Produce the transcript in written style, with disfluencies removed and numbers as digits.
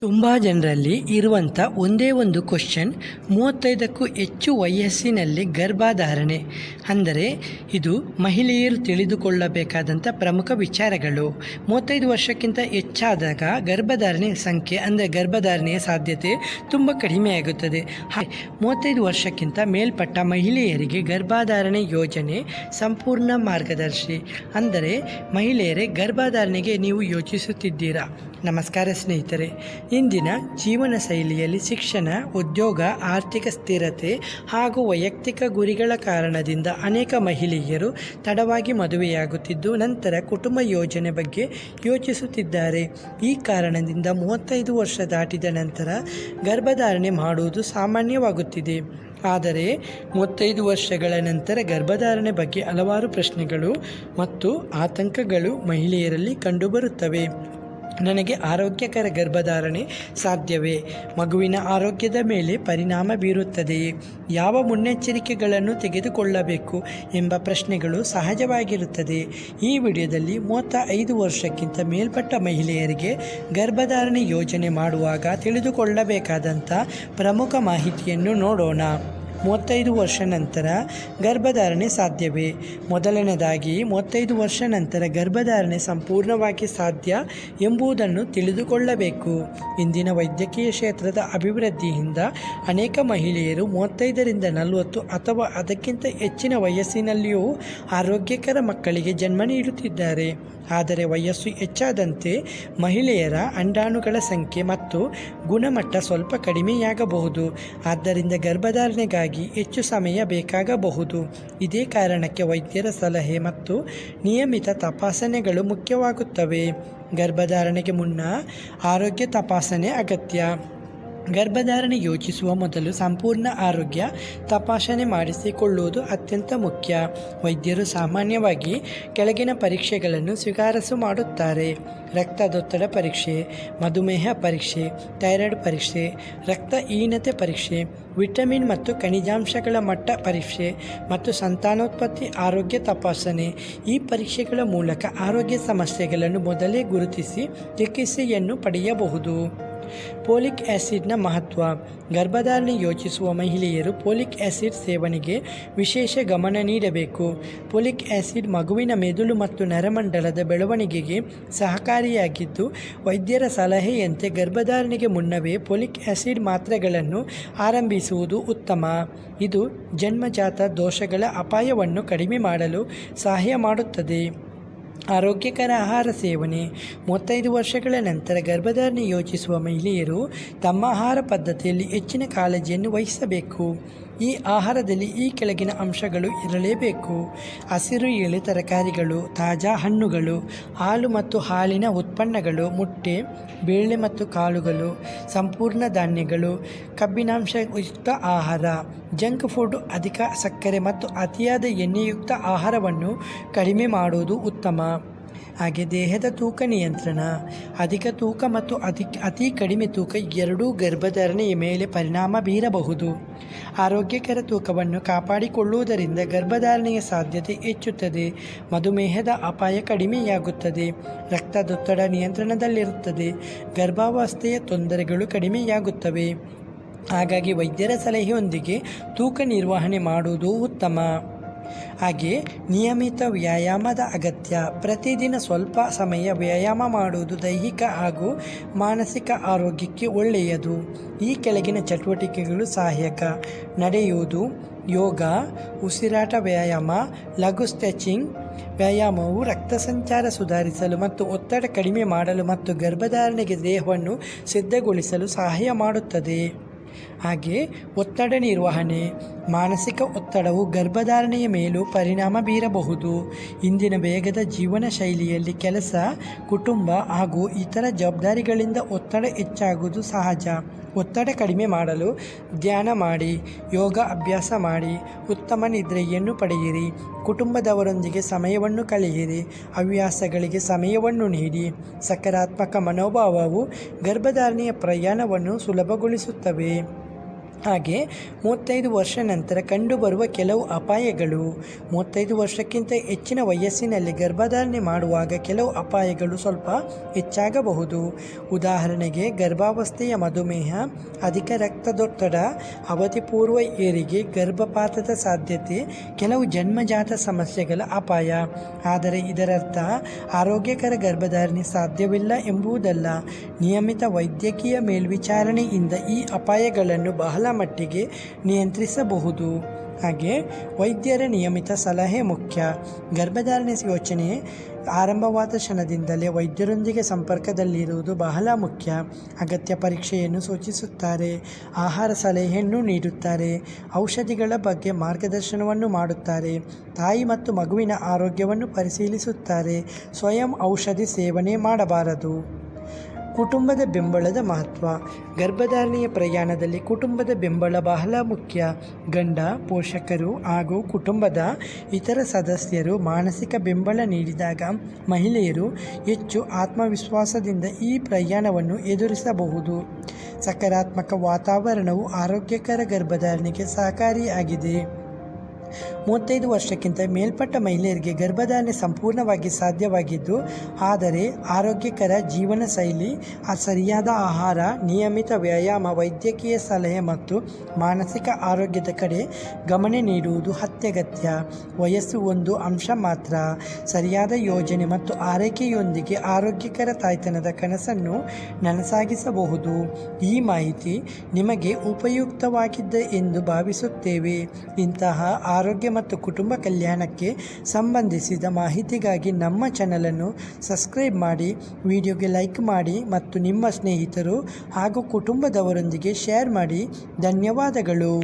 ತುಂಬ ಜನರಲ್ಲಿ ಇರುವಂಥ ಒಂದೇ ಒಂದು ಕ್ವಶನ್, 35ಕ್ಕೂ ಹೆಚ್ಚು ವಯಸ್ಸಿನಲ್ಲಿ ಗರ್ಭಧಾರಣೆ ಅಂದರೆ ಇದು ಮಹಿಳೆಯರು ತಿಳಿದುಕೊಳ್ಳಬೇಕಾದಂಥ ಪ್ರಮುಖ ವಿಚಾರಗಳು. 35 ವರ್ಷಕ್ಕಿಂತ ಹೆಚ್ಚಾದಾಗ ಗರ್ಭಧಾರಣೆ ಸಂಖ್ಯೆ ಅಂದರೆ ಗರ್ಭಧಾರಣೆಯ ಸಾಧ್ಯತೆ ತುಂಬ ಕಡಿಮೆಯಾಗುತ್ತದೆ. 35 ವರ್ಷಕ್ಕಿಂತ ಮೇಲ್ಪಟ್ಟ ಮಹಿಳೆಯರಿಗೆ ಗರ್ಭಧಾರಣೆ ಯೋಜನೆ ಸಂಪೂರ್ಣ ಮಾರ್ಗದರ್ಶಿ. ಅಂದರೆ ಮಹಿಳೆಯರೇ, ಗರ್ಭಧಾರಣೆಗೆ ನೀವು ಯೋಚಿಸುತ್ತಿದ್ದೀರಾ? ನಮಸ್ಕಾರ ಸ್ನೇಹಿತರೆ. ಇಂದಿನ ಜೀವನ ಶೈಲಿಯಲ್ಲಿ ಶಿಕ್ಷಣ, ಉದ್ಯೋಗ, ಆರ್ಥಿಕ ಸ್ಥಿರತೆ ಹಾಗೂ ವೈಯಕ್ತಿಕ ಗುರಿಗಳ ಕಾರಣದಿಂದ ಅನೇಕ ಮಹಿಳೆಯರು ತಡವಾಗಿ ಮದುವೆಯಾಗುತ್ತಿದ್ದು ನಂತರ ಕುಟುಂಬ ಯೋಜನೆ ಬಗ್ಗೆ ಯೋಚಿಸುತ್ತಿದ್ದಾರೆ. ಈ ಕಾರಣದಿಂದ 35 ವರ್ಷ ದಾಟಿದ ನಂತರ ಗರ್ಭಧಾರಣೆ ಮಾಡುವುದು ಸಾಮಾನ್ಯವಾಗುತ್ತಿದೆ. ಆದರೆ 35 ವರ್ಷಗಳ ನಂತರ ಗರ್ಭಧಾರಣೆ ಬಗ್ಗೆ ಹಲವಾರು ಪ್ರಶ್ನೆಗಳು ಮತ್ತು ಆತಂಕಗಳು ಮಹಿಳೆಯರಲ್ಲಿ ಕಂಡುಬರುತ್ತವೆ. ನನಗೆ ಆರೋಗ್ಯಕರ ಗರ್ಭಧಾರಣೆ ಸಾಧ್ಯವೇ? ಮಗುವಿನ ಆರೋಗ್ಯದ ಮೇಲೆ ಪರಿಣಾಮ ಬೀರುತ್ತದೆಯೇ? ಯಾವ ಮುನ್ನೆಚ್ಚರಿಕೆಗಳನ್ನು ತೆಗೆದುಕೊಳ್ಳಬೇಕು ಎಂಬ ಪ್ರಶ್ನೆಗಳು ಸಹಜವಾಗಿರುತ್ತದೆ. ಈ ವಿಡಿಯೋದಲ್ಲಿ 35 ವರ್ಷಕ್ಕಿಂತ ಮೇಲ್ಪಟ್ಟ ಮಹಿಳೆಯರಿಗೆ ಗರ್ಭಧಾರಣೆ ಯೋಜನೆ ಮಾಡುವಾಗ ತಿಳಿದುಕೊಳ್ಳಬೇಕಾದಂಥ ಪ್ರಮುಖ ಮಾಹಿತಿಯನ್ನು ನೋಡೋಣ. 35 ವರ್ಷ ನಂತರ ಗರ್ಭಧಾರಣೆ ಸಾಧ್ಯವೇ? ಮೊದಲನೇದಾಗಿ, 35 ವರ್ಷ ನಂತರ ಗರ್ಭಧಾರಣೆ ಸಂಪೂರ್ಣವಾಗಿ ಸಾಧ್ಯ ಎಂಬುದನ್ನು ತಿಳಿದುಕೊಳ್ಳಬೇಕು. ಇಂದಿನ ವೈದ್ಯಕೀಯ ಕ್ಷೇತ್ರದ ಅಭಿವೃದ್ಧಿಯಿಂದ ಅನೇಕ ಮಹಿಳೆಯರು 35ರಿಂದ 40 ಅಥವಾ ಅದಕ್ಕಿಂತ ಹೆಚ್ಚಿನ ವಯಸ್ಸಿನಲ್ಲಿಯೂ ಆರೋಗ್ಯಕರ ಮಕ್ಕಳಿಗೆ ಜನ್ಮ ನೀಡುತ್ತಿದ್ದಾರೆ. ಆದರೆ ವಯಸ್ಸು ಹೆಚ್ಚಾದಂತೆ ಮಹಿಳೆಯರ ಅಂಡಾಣುಗಳ ಸಂಖ್ಯೆ ಮತ್ತು ಗುಣಮಟ್ಟ ಸ್ವಲ್ಪ ಕಡಿಮೆಯಾಗಬಹುದು. ಆದ್ದರಿಂದ ಗರ್ಭಧಾರಣೆಗಾಗಿ ಹೆಚ್ಚು ಸಮಯ ಬೇಕಾಗಬಹುದು. ಇದೇ ಕಾರಣಕ್ಕೆ ವೈದ್ಯರ ಸಲಹೆ ಮತ್ತು ನಿಯಮಿತ ತಪಾಸಣೆಗಳು ಮುಖ್ಯವಾಗುತ್ತವೆ. ಗರ್ಭಧಾರಣೆಗೆ ಮುನ್ನ ಆರೋಗ್ಯ ತಪಾಸಣೆ ಅಗತ್ಯ. ಗರ್ಭಧಾರಣೆ ಯೋಚಿಸುವ ಮೊದಲು ಸಂಪೂರ್ಣ ಆರೋಗ್ಯ ತಪಾಸಣೆ ಮಾಡಿಸಿಕೊಳ್ಳುವುದು ಅತ್ಯಂತ ಮುಖ್ಯ. ವೈದ್ಯರು ಸಾಮಾನ್ಯವಾಗಿ ಕೆಳಗಿನ ಪರೀಕ್ಷೆಗಳನ್ನು ಶಿಫಾರಸು ಮಾಡುತ್ತಾರೆ: ರಕ್ತದೊತ್ತಡ ಪರೀಕ್ಷೆ, ಮಧುಮೇಹ ಪರೀಕ್ಷೆ, ಥೈರಾಯ್ಡ್ ಪರೀಕ್ಷೆ, ರಕ್ತಹೀನತೆ ಪರೀಕ್ಷೆ, ವಿಟಮಿನ್ ಮತ್ತು ಖನಿಜಾಂಶಗಳ ಮಟ್ಟ ಪರೀಕ್ಷೆ ಮತ್ತು ಸಂತಾನೋತ್ಪತ್ತಿ ಆರೋಗ್ಯ ತಪಾಸಣೆ. ಈ ಪರೀಕ್ಷೆಗಳ ಮೂಲಕ ಆರೋಗ್ಯ ಸಮಸ್ಯೆಗಳನ್ನು ಮೊದಲೇ ಗುರುತಿಸಿ ಚಿಕಿತ್ಸೆಯನ್ನು ಪಡೆಯಬಹುದು. ಫೋಲಿಕ್ ಆ್ಯಸಿಡ್ನ ಮಹತ್ವ. ಗರ್ಭಧಾರಣೆ ಯೋಚಿಸುವ ಮಹಿಳೆಯರು ಫೋಲಿಕ್ ಆ್ಯಸಿಡ್ ಸೇವನೆಗೆ ವಿಶೇಷ ಗಮನ ನೀಡಬೇಕು. ಫೋಲಿಕ್ ಆ್ಯಸಿಡ್ ಮಗುವಿನ ಮೆದುಳು ಮತ್ತು ನರಮಂಡಲದ ಬೆಳವಣಿಗೆಗೆ ಸಹಕಾರಿಯಾಗಿದ್ದು, ವೈದ್ಯರ ಸಲಹೆಯಂತೆ ಗರ್ಭಧಾರಣೆಗೆ ಮುನ್ನವೇ ಫೋಲಿಕ್ ಆ್ಯಸಿಡ್ ಮಾತ್ರೆಗಳನ್ನು ಆರಂಭಿಸುವುದು ಉತ್ತಮ. ಇದು ಜನ್ಮಜಾತ ದೋಷಗಳ ಅಪಾಯವನ್ನು ಕಡಿಮೆ ಮಾಡಲು ಸಹಾಯ ಮಾಡುತ್ತದೆ. ಆರೋಗ್ಯಕರ ಆಹಾರ ಸೇವನೆ. 35 ವರ್ಷಗಳ ನಂತರ ಗರ್ಭಧಾರಣೆ ಯೋಚಿಸುವ ಮಹಿಳೆಯರು ತಮ್ಮ ಆಹಾರ ಪದ್ಧತಿಯಲ್ಲಿ ಹೆಚ್ಚಿನ ಕಾಳಜಿಯನ್ನು ವಹಿಸಬೇಕು. ಈ ಆಹಾರದಲ್ಲಿ ಈ ಕೆಳಗಿನ ಅಂಶಗಳು ಇರಲೇಬೇಕು: ಹಸಿರು ಎಳೆ ತರಕಾರಿಗಳು, ತಾಜಾ ಹಣ್ಣುಗಳು, ಹಾಲು ಮತ್ತು ಹಾಲಿನ ಉತ್ಪನ್ನಗಳು, ಮೊಟ್ಟೆ, ಬೇಳೆ ಮತ್ತು ಕಾಳುಗಳು, ಸಂಪೂರ್ಣ ಧಾನ್ಯಗಳು, ಕಬ್ಬಿನಾಂಶಯುಕ್ತ ಆಹಾರ. ಜಂಕ್ ಫುಡ್, ಅಧಿಕ ಸಕ್ಕರೆ ಮತ್ತು ಅತಿಯಾದ ಎಣ್ಣೆಯುಕ್ತ ಆಹಾರವನ್ನು ಕಡಿಮೆ ಮಾಡುವುದು ಉತ್ತಮ. ಹಾಗೆ ದೇಹದ ತೂಕ ನಿಯಂತ್ರಣ. ಅಧಿಕ ತೂಕ ಮತ್ತು ಅತಿ ಕಡಿಮೆ ತೂಕ ಎರಡೂ ಗರ್ಭಧಾರಣೆಯ ಮೇಲೆ ಪರಿಣಾಮ ಬೀರಬಹುದು. ಆರೋಗ್ಯಕರ ತೂಕವನ್ನು ಕಾಪಾಡಿಕೊಳ್ಳುವುದರಿಂದ ಗರ್ಭಧಾರಣೆಯ ಸಾಧ್ಯತೆ ಹೆಚ್ಚುತ್ತದೆ, ಮಧುಮೇಹದ ಅಪಾಯ ಕಡಿಮೆಯಾಗುತ್ತದೆ, ರಕ್ತದೊತ್ತಡ ನಿಯಂತ್ರಣದಲ್ಲಿರುತ್ತದೆ, ಗರ್ಭಾವಸ್ಥೆಯ ತೊಂದರೆಗಳು ಕಡಿಮೆಯಾಗುತ್ತವೆ. ಹಾಗಾಗಿ ವೈದ್ಯರ ಸಲಹೆಯೊಂದಿಗೆ ತೂಕ ನಿರ್ವಹಣೆ ಮಾಡುವುದು ಉತ್ತಮ. ಹಾಗೆ ನಿಯಮಿತ ವ್ಯಾಯಾಮದ ಅಗತ್ಯ. ಪ್ರತಿದಿನ ಸ್ವಲ್ಪ ಸಮಯ ವ್ಯಾಯಾಮ ಮಾಡುವುದು ದೈಹಿಕ ಹಾಗೂ ಮಾನಸಿಕ ಆರೋಗ್ಯಕ್ಕೆ ಒಳ್ಳೆಯದು. ಈ ಕೆಳಗಿನ ಚಟುವಟಿಕೆಗಳು ಸಹಾಯಕ: ನಡೆಯುವುದು, ಯೋಗ, ಉಸಿರಾಟ ವ್ಯಾಯಾಮ, ಲಘು ಸ್ಟ್ರೆಚಿಂಗ್. ವ್ಯಾಯಾಮವು ರಕ್ತ ಸಂಚಾರ ಸುಧಾರಿಸಲು ಮತ್ತು ಒತ್ತಡ ಕಡಿಮೆ ಮಾಡಲು ಮತ್ತು ಗರ್ಭಧಾರಣೆಗೆ ದೇಹವನ್ನು ಸಿದ್ಧಗೊಳಿಸಲು ಸಹಾಯ ಮಾಡುತ್ತದೆ. ಹಾಗೆ ಒತ್ತಡ ನಿರ್ವಹಣೆ. ಮಾನಸಿಕ ಒತ್ತಡವು ಗರ್ಭಧಾರಣೆಯ ಮೇಲೂ ಪರಿಣಾಮ ಬೀರಬಹುದು. ಇಂದಿನ ವೇಗದ ಜೀವನ ಶೈಲಿಯಲ್ಲಿ ಕೆಲಸ, ಕುಟುಂಬ ಹಾಗೂ ಇತರ ಜವಾಬ್ದಾರಿಗಳಿಂದ ಒತ್ತಡ ಹೆಚ್ಚಾಗುವುದು ಸಹಜ. ಒತ್ತಡ ಕಡಿಮೆ ಮಾಡಲು ಧ್ಯಾನ ಮಾಡಿ, ಯೋಗ ಅಭ್ಯಾಸ ಮಾಡಿ, ಉತ್ತಮ ನಿದ್ರೆಯನ್ನು ಪಡೆಯಿರಿ, ಕುಟುಂಬದವರೊಂದಿಗೆ ಸಮಯವನ್ನು ಕಳೆಯಿರಿ, ಹವ್ಯಾಸಗಳಿಗೆ ಸಮಯವನ್ನು ನೀಡಿ. ಸಕಾರಾತ್ಮಕ ಮನೋಭಾವವು ಗರ್ಭಧಾರಣೆಯ ಪ್ರಯಾಣವನ್ನು ಸುಲಭಗೊಳಿಸುತ್ತವೆ. ಹಾಗೆ 35 ವರ್ಷ ನಂತರ ಕಂಡುಬರುವ ಕೆಲವು ಅಪಾಯಗಳು. 35 ವರ್ಷಕ್ಕಿಂತ ಹೆಚ್ಚಿನ ವಯಸ್ಸಿನಲ್ಲಿ ಗರ್ಭಧಾರಣೆ ಮಾಡುವಾಗ ಕೆಲವು ಅಪಾಯಗಳು ಸ್ವಲ್ಪ ಹೆಚ್ಚಾಗಬಹುದು. ಉದಾಹರಣೆಗೆ ಗರ್ಭಾವಸ್ಥೆಯ ಮಧುಮೇಹ, ಅಧಿಕ ರಕ್ತದೊತ್ತಡ, ಅವಧಿಪೂರ್ವ ಹೆರಿಗೆ, ಗರ್ಭಪಾತದ ಸಾಧ್ಯತೆ, ಕೆಲವು ಜನ್ಮಜಾತ ಸಮಸ್ಯೆಗಳ ಅಪಾಯ. ಆದರೆ ಇದರರ್ಥ ಆರೋಗ್ಯಕರ ಗರ್ಭಧಾರಣೆ ಸಾಧ್ಯವಿಲ್ಲ ಎಂಬುದಲ್ಲ. ನಿಯಮಿತ ವೈದ್ಯಕೀಯ ಮೇಲ್ವಿಚಾರಣೆಯಿಂದ ಈ ಅಪಾಯಗಳನ್ನು ಬಹಳ ಮಟ್ಟಿಗೆ ನಿಯಂತ್ರಿಸಬಹುದು. ಹಾಗೆ ವೈದ್ಯರ ನಿಯಮಿತ ಸಲಹೆ ಮುಖ್ಯ. ಗರ್ಭಧಾರಣೆ ಯೋಚನೆ ಆರಂಭವಾದ ಕ್ಷಣದಿಂದಲೇ ವೈದ್ಯರೊಂದಿಗೆ ಸಂಪರ್ಕದಲ್ಲಿರುವುದು ಬಹಳ ಮುಖ್ಯ. ಅಗತ್ಯ ಪರೀಕ್ಷೆಯನ್ನು ಸೂಚಿಸುತ್ತಾರೆ, ಆಹಾರ ಸಲಹೆಯನ್ನು ನೀಡುತ್ತಾರೆ, ಔಷಧಿಗಳ ಬಗ್ಗೆ ಮಾರ್ಗದರ್ಶನವನ್ನು ಮಾಡುತ್ತಾರೆ, ತಾಯಿ ಮತ್ತು ಮಗುವಿನ ಆರೋಗ್ಯವನ್ನು ಪರಿಶೀಲಿಸುತ್ತಾರೆ. ಸ್ವಯಂ ಔಷಧಿ ಸೇವನೆ ಮಾಡಬಾರದು. ಕುಟುಂಬದ ಬೆಂಬಲದ ಮಹತ್ವ. ಗರ್ಭಧಾರಣೆಯ ಪ್ರಯಾಣದಲ್ಲಿ ಕುಟುಂಬದ ಬೆಂಬಲ ಬಹಳ ಮುಖ್ಯ. ಗಂಡ, ಪೋಷಕರು ಹಾಗೂ ಕುಟುಂಬದ ಇತರ ಸದಸ್ಯರು ಮಾನಸಿಕ ಬೆಂಬಲ ನೀಡಿದಾಗ ಮಹಿಳೆಯರು ಹೆಚ್ಚು ಆತ್ಮವಿಶ್ವಾಸದಿಂದ ಈ ಪ್ರಯಾಣವನ್ನು ಎದುರಿಸಬಹುದು. ಸಕಾರಾತ್ಮಕ ವಾತಾವರಣವು ಆರೋಗ್ಯಕರ ಗರ್ಭಧಾರಣೆಗೆ ಸಹಕಾರಿಯಾಗಿದೆ. 35 ವರ್ಷಕ್ಕಿಂತ ಮೇಲ್ಪಟ್ಟ ಮಹಿಳೆಯರಿಗೆ ಗರ್ಭಧಾರಣೆ ಸಂಪೂರ್ಣವಾಗಿ ಸಾಧ್ಯವಾಗಿದ್ದು, ಆದರೆ ಆರೋಗ್ಯಕರ ಜೀವನ ಶೈಲಿ, ಸರಿಯಾದ ಆಹಾರ, ನಿಯಮಿತ ವ್ಯಾಯಾಮ, ವೈದ್ಯಕೀಯ ಸಲಹೆ ಮತ್ತು ಮಾನಸಿಕ ಆರೋಗ್ಯದ ಕಡೆ ಗಮನ ನೀಡುವುದು ಅತ್ಯಗತ್ಯ. ವಯಸ್ಸು ಒಂದು ಅಂಶ ಮಾತ್ರ. ಸರಿಯಾದ ಯೋಜನೆ ಮತ್ತು ಆರೈಕೆಯೊಂದಿಗೆ ಆರೋಗ್ಯಕರ ತಾಯ್ತನದ ಕನಸನ್ನು ನನಸಾಗಿಸಬಹುದು. ಈ ಮಾಹಿತಿ ನಿಮಗೆ ಉಪಯುಕ್ತವಾಗಿದೆ ಎಂದು ಭಾವಿಸುತ್ತೇವೆ. ಇಂತಹ ಆರೋಗ್ಯ ಮತ್ತು ಕುಟುಂಬ ಕಲ್ಯಾಣಕ್ಕೆ ಸಂಬಂಧಿಸಿದ ಮಾಹಿತಿಗಾಗಿ ನಮ್ಮ ಚಾನಲನ್ನು ಸಬ್ಸ್ಕ್ರೈಬ್ ಮಾಡಿ, ವಿಡಿಯೋಗೆ ಲೈಕ್ ಮಾಡಿ ಮತ್ತು ನಿಮ್ಮ ಸ್ನೇಹಿತರು ಹಾಗೂ ಕುಟುಂಬದವರೊಂದಿಗೆ ಶೇರ್ ಮಾಡಿ. ಧನ್ಯವಾದಗಳು.